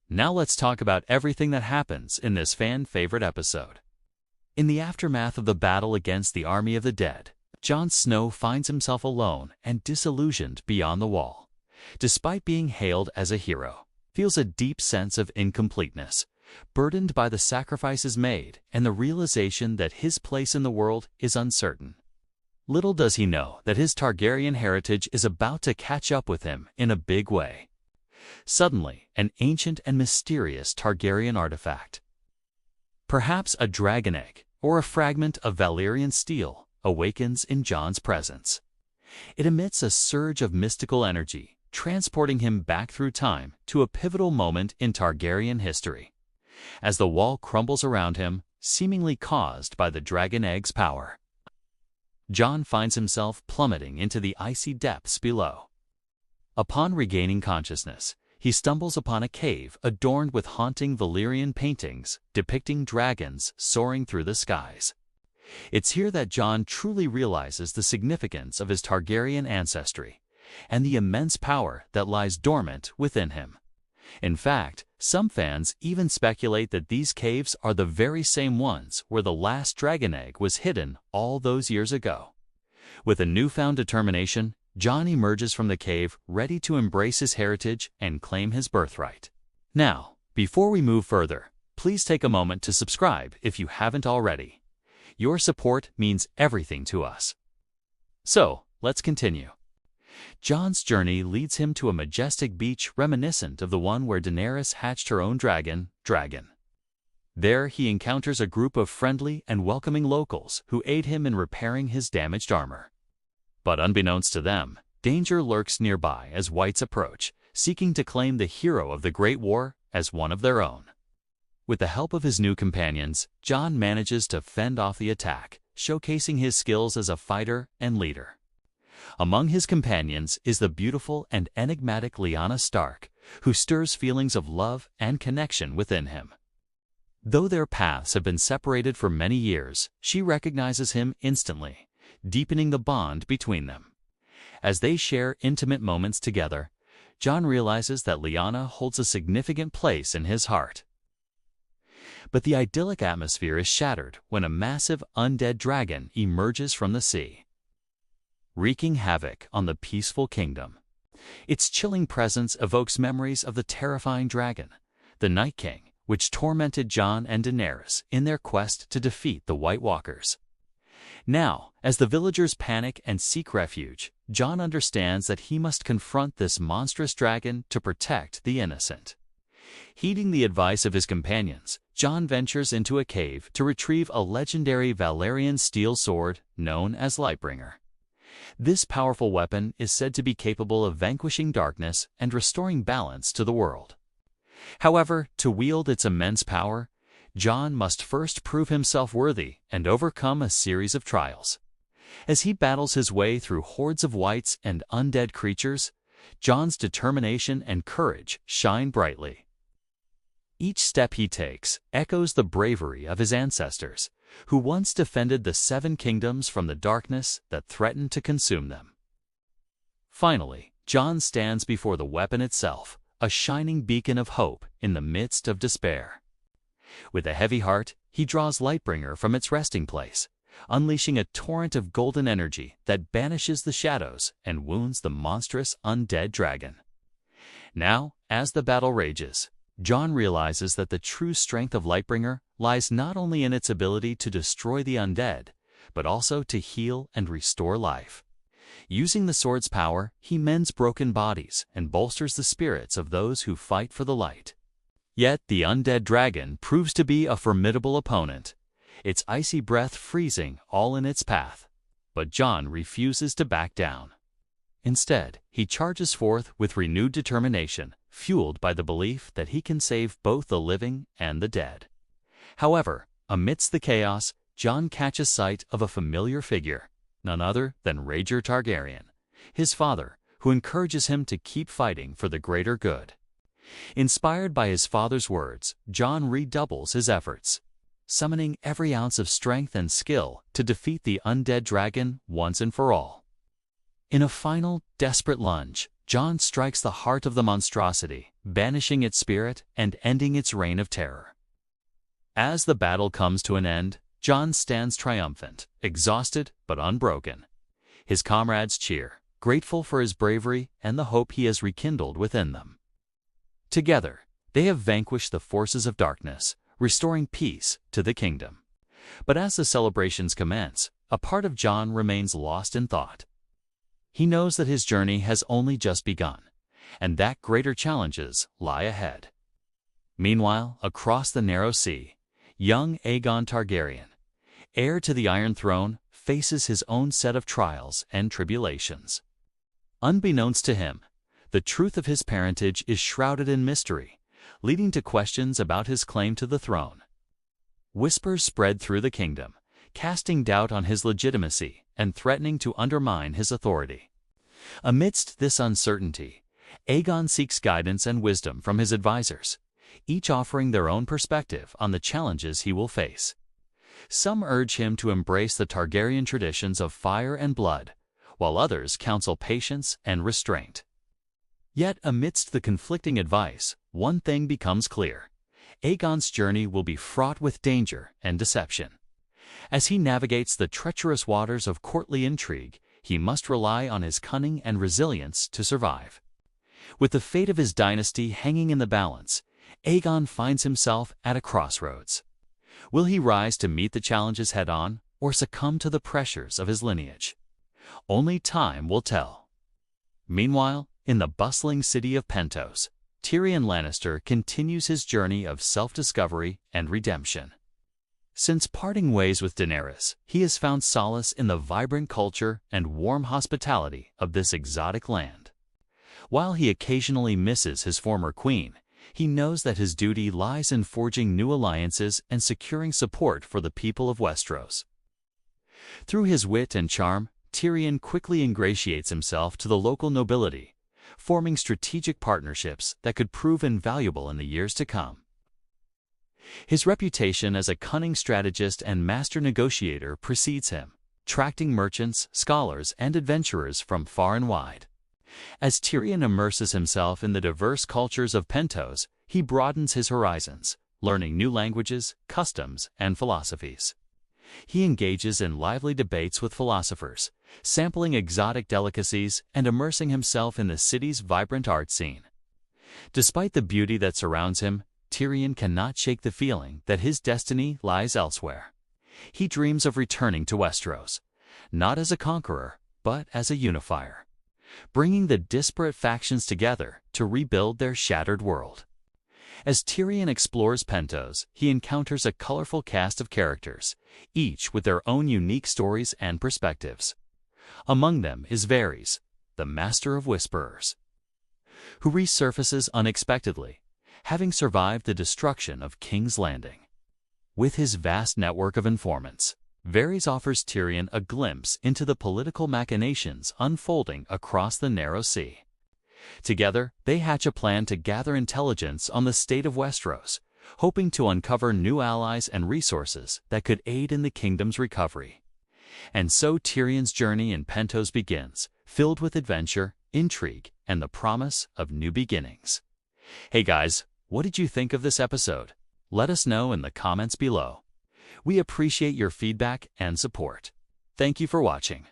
Now let's talk about everything that happens in this fan-favorite episode. In the aftermath of the battle against the army of the dead, Jon Snow finds himself alone and disillusioned beyond the wall. Despite being hailed as a hero, feels a deep sense of incompleteness, burdened by the sacrifices made and the realization that his place in the world is uncertain. Little does he know that his Targaryen heritage is about to catch up with him in a big way. Suddenly, an ancient and mysterious Targaryen artifact, perhaps a dragon egg or a fragment of Valyrian steel, awakens in Jon's presence. It emits a surge of mystical energy, transporting him back through time to a pivotal moment in Targaryen history. As the wall crumbles around him, seemingly caused by the dragon egg's power, Jon finds himself plummeting into the icy depths below. Upon regaining consciousness, he stumbles upon a cave adorned with haunting Valyrian paintings depicting dragons soaring through the skies. It's here that Jon truly realizes the significance of his Targaryen ancestry and the immense power that lies dormant within him. In fact, some fans even speculate that these caves are the very same ones where the last dragon egg was hidden all those years ago. With a newfound determination, Jon emerges from the cave ready to embrace his heritage and claim his birthright. Now, before we move further, please take a moment to subscribe if you haven't already. Your support means everything to us. So, let's continue. Jon's journey leads him to a majestic beach reminiscent of the one where Daenerys hatched her own dragon. There he encounters a group of friendly and welcoming locals who aid him in repairing his damaged armor. But unbeknownst to them, danger lurks nearby as whites approach, seeking to claim the hero of the Great War as one of their own. With the help of his new companions, Jon manages to fend off the attack, showcasing his skills as a fighter and leader. Among his companions is the beautiful and enigmatic Lyanna Stark, who stirs feelings of love and connection within him. Though their paths have been separated for many years, she recognizes him instantly, deepening the bond between them. As they share intimate moments together, Jon realizes that Lyanna holds a significant place in his heart. But the idyllic atmosphere is shattered when a massive undead dragon emerges from the sea, wreaking havoc on the peaceful kingdom. Its chilling presence evokes memories of the terrifying dragon, the Night King, which tormented Jon and Daenerys in their quest to defeat the White Walkers. Now, as the villagers panic and seek refuge, Jon understands that he must confront this monstrous dragon to protect the innocent. Heeding the advice of his companions, Jon ventures into a cave to retrieve a legendary Valyrian steel sword known as Lightbringer. This powerful weapon is said to be capable of vanquishing darkness and restoring balance to the world. However, to wield its immense power, Jon must first prove himself worthy and overcome a series of trials. As he battles his way through hordes of whites and undead creatures, Jon's determination and courage shine brightly. Each step he takes echoes the bravery of his ancestors, who once defended the Seven Kingdoms from the darkness that threatened to consume them. Finally, Jon stands before the weapon itself, a shining beacon of hope in the midst of despair. With a heavy heart, he draws Lightbringer from its resting place, unleashing a torrent of golden energy that banishes the shadows and wounds the monstrous undead dragon. Now, as the battle rages, Jon realizes that the true strength of Lightbringer lies not only in its ability to destroy the undead, but also to heal and restore life. Using the sword's power, he mends broken bodies and bolsters the spirits of those who fight for the light. Yet the undead dragon proves to be a formidable opponent, its icy breath freezing all in its path. But Jon refuses to back down. Instead, he charges forth with renewed determination, fueled by the belief that he can save both the living and the dead. However, amidst the chaos, Jon catches sight of a familiar figure, none other than Rhaegar Targaryen, his father, who encourages him to keep fighting for the greater good. Inspired by his father's words, Jon redoubles his efforts, summoning every ounce of strength and skill to defeat the undead dragon once and for all. In a final, desperate lunge, Jon strikes the heart of the monstrosity, banishing its spirit and ending its reign of terror. As the battle comes to an end, Jon stands triumphant, exhausted but unbroken. His comrades cheer, grateful for his bravery and the hope he has rekindled within them. Together, they have vanquished the forces of darkness, restoring peace to the kingdom. But as the celebrations commence, a part of Jon remains lost in thought. He knows that his journey has only just begun, and that greater challenges lie ahead. Meanwhile, across the narrow sea, young Aegon Targaryen, heir to the Iron Throne, faces his own set of trials and tribulations. Unbeknownst to him, the truth of his parentage is shrouded in mystery, leading to questions about his claim to the throne. Whispers spread through the kingdom, casting doubt on his legitimacy and threatening to undermine his authority. Amidst this uncertainty, Aegon seeks guidance and wisdom from his advisors, each offering their own perspective on the challenges he will face. Some urge him to embrace the Targaryen traditions of fire and blood, while others counsel patience and restraint. Yet amidst the conflicting advice, one thing becomes clear: Aegon's journey will be fraught with danger and deception. As he navigates the treacherous waters of courtly intrigue, he must rely on his cunning and resilience to survive. With the fate of his dynasty hanging in the balance, Aegon finds himself at a crossroads. Will he rise to meet the challenges head-on, or succumb to the pressures of his lineage? Only time will tell. Meanwhile, in the bustling city of Pentos, Tyrion Lannister continues his journey of self-discovery and redemption. Since parting ways with Daenerys, he has found solace in the vibrant culture and warm hospitality of this exotic land. While he occasionally misses his former queen, he knows that his duty lies in forging new alliances and securing support for the people of Westeros. Through his wit and charm, Tyrion quickly ingratiates himself to the local nobility, forming strategic partnerships that could prove invaluable in the years to come. His reputation as a cunning strategist and master negotiator precedes him, attracting merchants, scholars, and adventurers from far and wide. As Tyrion immerses himself in the diverse cultures of Pentos, he broadens his horizons, learning new languages, customs, and philosophies. He engages in lively debates with philosophers, sampling exotic delicacies and immersing himself in the city's vibrant art scene. Despite the beauty that surrounds him, Tyrion cannot shake the feeling that his destiny lies elsewhere. He dreams of returning to Westeros, not as a conqueror, but as a unifier, bringing the disparate factions together to rebuild their shattered world. As Tyrion explores Pentos, he encounters a colorful cast of characters, each with their own unique stories and perspectives. Among them is Varys, the Master of Whisperers, who resurfaces unexpectedly, having survived the destruction of King's Landing. With his vast network of informants, Varys offers Tyrion a glimpse into the political machinations unfolding across the narrow sea. Together, they hatch a plan to gather intelligence on the state of Westeros, hoping to uncover new allies and resources that could aid in the kingdom's recovery. And so Tyrion's journey in Pentos begins, filled with adventure, intrigue, and the promise of new beginnings. Hey guys, what did you think of this episode? Let us know in the comments below. We appreciate your feedback and support. Thank you for watching.